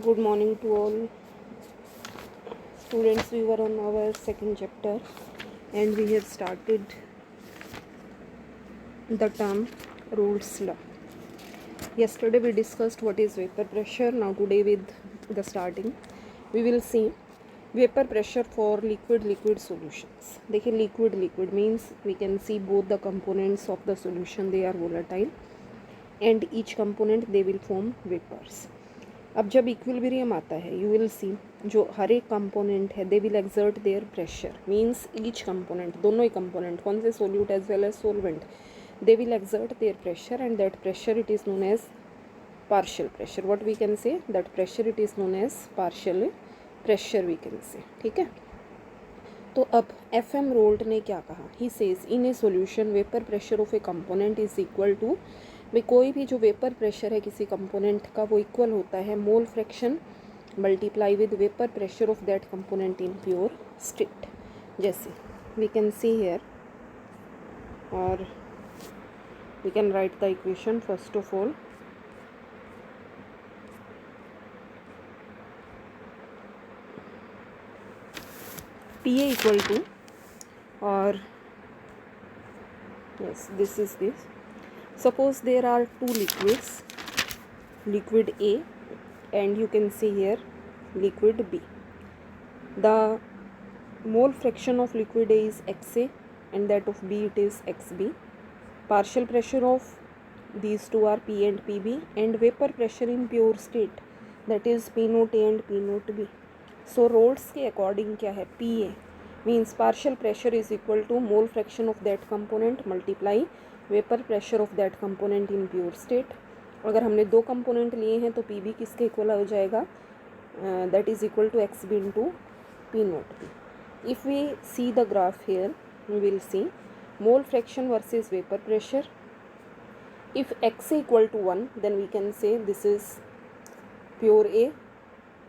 Good morning to all students. We were on our second chapter and we have started the term Rolle's law. Yesterday we discussed what is vapor pressure. Now today with the starting we will see vapor pressure for liquid solutions. देखिए liquid means we can see both the components of the solution, they are volatile and each component they will form vapors. अब जब equilibrium आता है you will see जो हर एक component है they will exert their pressure, means each component, दोनों ही component कौन से solute as well as solvent, they will exert their pressure and that pressure it is known as partial pressure. What we can say that pressure it is known as partial pressure we can say. ठीक है, तो अब F M Raoult ने क्या कहा, he says in a solution vapour pressure of a component is equal to, भाई कोई भी जो वेपर प्रेशर है किसी कंपोनेंट का वो इक्वल होता है mole fraction multiply with vapour pressure of that component in pure state. जैसे वी कैन सी हेयर और we can write the equation. First of all P A equal to, और yes this is this. Suppose there are two liquids, liquid A and you can see here liquid B. The mole fraction of liquid A is XA and that of B it is XB. Partial pressure of these two are P and PB and vapor pressure in pure state that is P naught A and P naught B. So Rolle's के according क्या है, PA means partial pressure is equal to mole fraction of that component multiply vapour pressure of that component in pure state. अगर हमने दो component लिए हैं तो P B किसके इक्वल हो जाएगा, that is equal to X B into P naught B. If we see the graph here we will see mole fraction versus vapour pressure. If X equal to 1 then we can say this is pure A,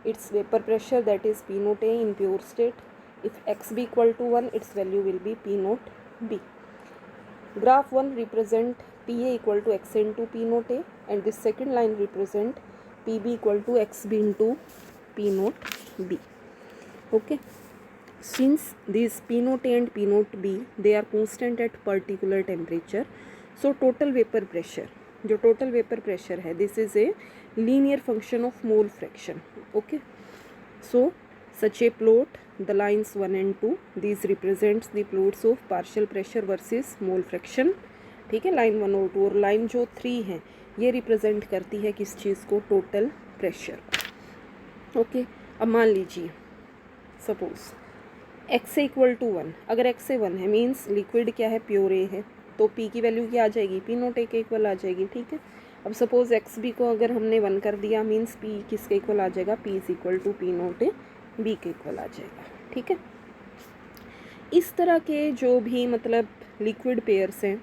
it's vapour pressure that is P naught A in pure state. If X B equal to 1 its value will be P naught B. Graph 1 represent PA equal to XA into P naught A and this second line represent PB equal to XB into P naught B. Okay. Since these P naught A and P naught B they are constant at particular temperature, so total vapor pressure, जो total vapor pressure है this is a linear function of mole fraction. Okay. So such a plot, the lines 1 and 2 these represents the plots of partial pressure versus mole fraction. ठीक है, line 1 और 2, और line जो 3 है ये represent करती है किस चीज़ को, टोटल प्रेशर. ओके, अब मान लीजिए suppose X A equal to 1, अगर एक्स ए 1 है मीन्स लिक्विड क्या है, प्योर ए है, तो पी की वैल्यू क्या आ जाएगी, पी नोट ए के इक्वल आ जाएगी. ठीक है, अब सपोज एक्स बी को अगर हमने 1 कर दिया मीन्स पी किसके इक्वल आ जाएगा, P is equal to P naught A B के इक्वल आ जाएगा. ठीक है, इस तरह के जो भी मतलब लिक्विड पेयर्स हैं,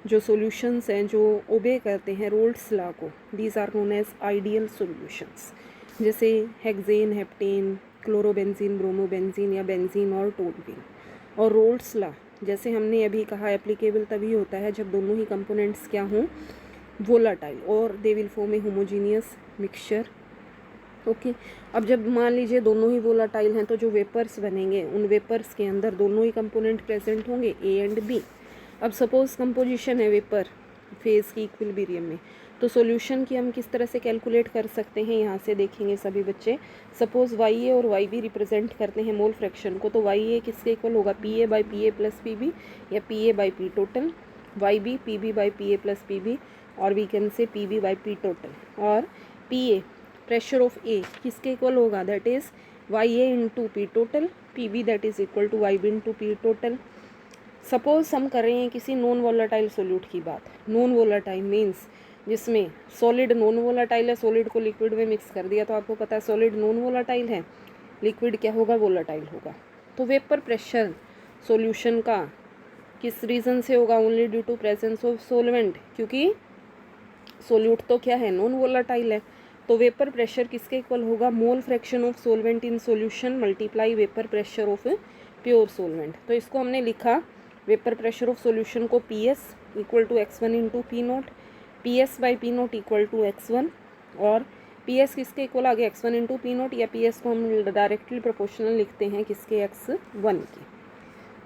जो सॉल्यूशंस हैं जो ओबे करते हैं रोल्स लॉ को, these are known as ideal solutions. जैसे हेक्सेन, हेप्टेन, क्लोरोबेंजीन, ब्रोमोबेंजीन या बेंजीन और टोलुइन. और रोल्स लॉ जैसे हमने अभी कहा एप्लीकेबल तभी होता है जब दोनों ही कंपोनेंट्स क्या हों, वोलाटाइल, और they will form A homogeneous mixture. Okay, अब जब मान लीजिए दोनों ही वोलाटाइल हैं तो जो वेपर्स बनेंगे उन वेपर्स के अंदर दोनों ही कंपोनेंट प्रेजेंट होंगे ए एंड बी. अब सपोज कंपोजिशन है वेपर फेज़ की इक्विलिब्रियम में, तो सॉल्यूशन की हम किस तरह से कैलकुलेट कर सकते हैं, यहाँ से देखेंगे सभी बच्चे. सपोज वाई ए और वाई बी रिप्रेजेंट करते हैं मोल फ्रैक्शन को, तो वाई ए किसके इक्वल होगा, P A by P A plus P B या P A by P total, Y B P B by P A plus P B, और we can say P B by P total. और P A pressure of A किसके equal होगा, that is Y A into P total, P B that is equal to Y B into P total. Suppose हम कर रहे हैं किसी non volatile solute की बात. नॉन वोलाटाइल मीन्स जिसमें सॉलिड नॉन वोलाटाइल है, सॉलिड को लिक्विड में मिक्स कर दिया तो आपको पता है सॉलिड नॉन वोलाटाइल है, लिक्विड क्या होगा, वोलाटाइल होगा. तो वेपर प्रेशर सॉल्यूशन का किस रीज़न से होगा, only due to presence of solvent, क्योंकि सोल्यूट तो क्या है, नॉन वोलाटाइल है. तो वेपर प्रेशर किसके इक्वल होगा, mole fraction of solvent in solution multiply vapour pressure of pure solvent. तो इसको हमने लिखा वेपर प्रेशर ऑफ सॉल्यूशन को P S equal to X one into P naught, P S by P naught equal to X one, और P S किसके equal आ गया x1 into P naught, या पी एस को हम directly proportional लिखते हैं किसके x1 के।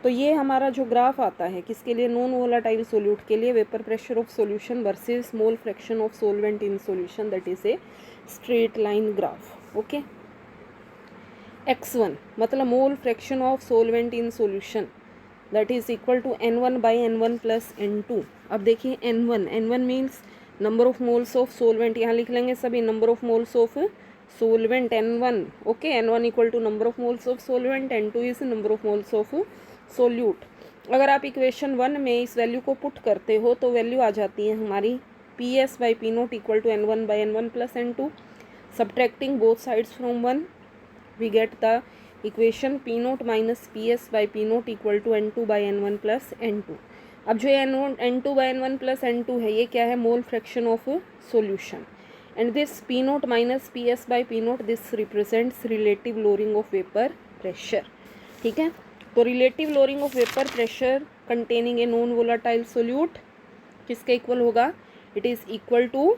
तो ये हमारा जो ग्राफ आता है किसके लिए, नॉन वोलाटाइल सोल्यूट के लिए, vapour pressure of solution versus mole fraction of solvent in solution, that is a straight line graph. Okay, x1 मतलब mole fraction of solvent in solution that is equal to n1 by n1 plus n2। अब देखिए n1 means number of moles of solvent, यहाँ लिख लेंगे सभी number of moles of solvent n1। Okay, n1 equal to number of moles of solvent, n2 is number of moles of solute. अगर आप equation 1 में इस वैल्यू को put करते हो तो वैल्यू आ जाती है हमारी P S by P naught equal to n1 by n1 plus n2। Subtracting both sides from 1 we get the equation P naught minus P S by P naught equal to n2 by n1 plus n2। अब जो n2 by n1 plus n2 है ये क्या है, mole fraction of solution, and this P naught minus P S by P naught this represents relative lowering of vapour pressure. ठीक है, तो relative lowering of vapour pressure containing a non volatile solute किसके equal होगा, it is equal to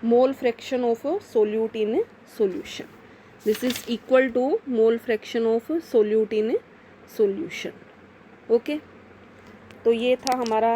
mole fraction of solute in solution. This is equal to mole fraction of solute in solution. Okay, तो ये था हमारा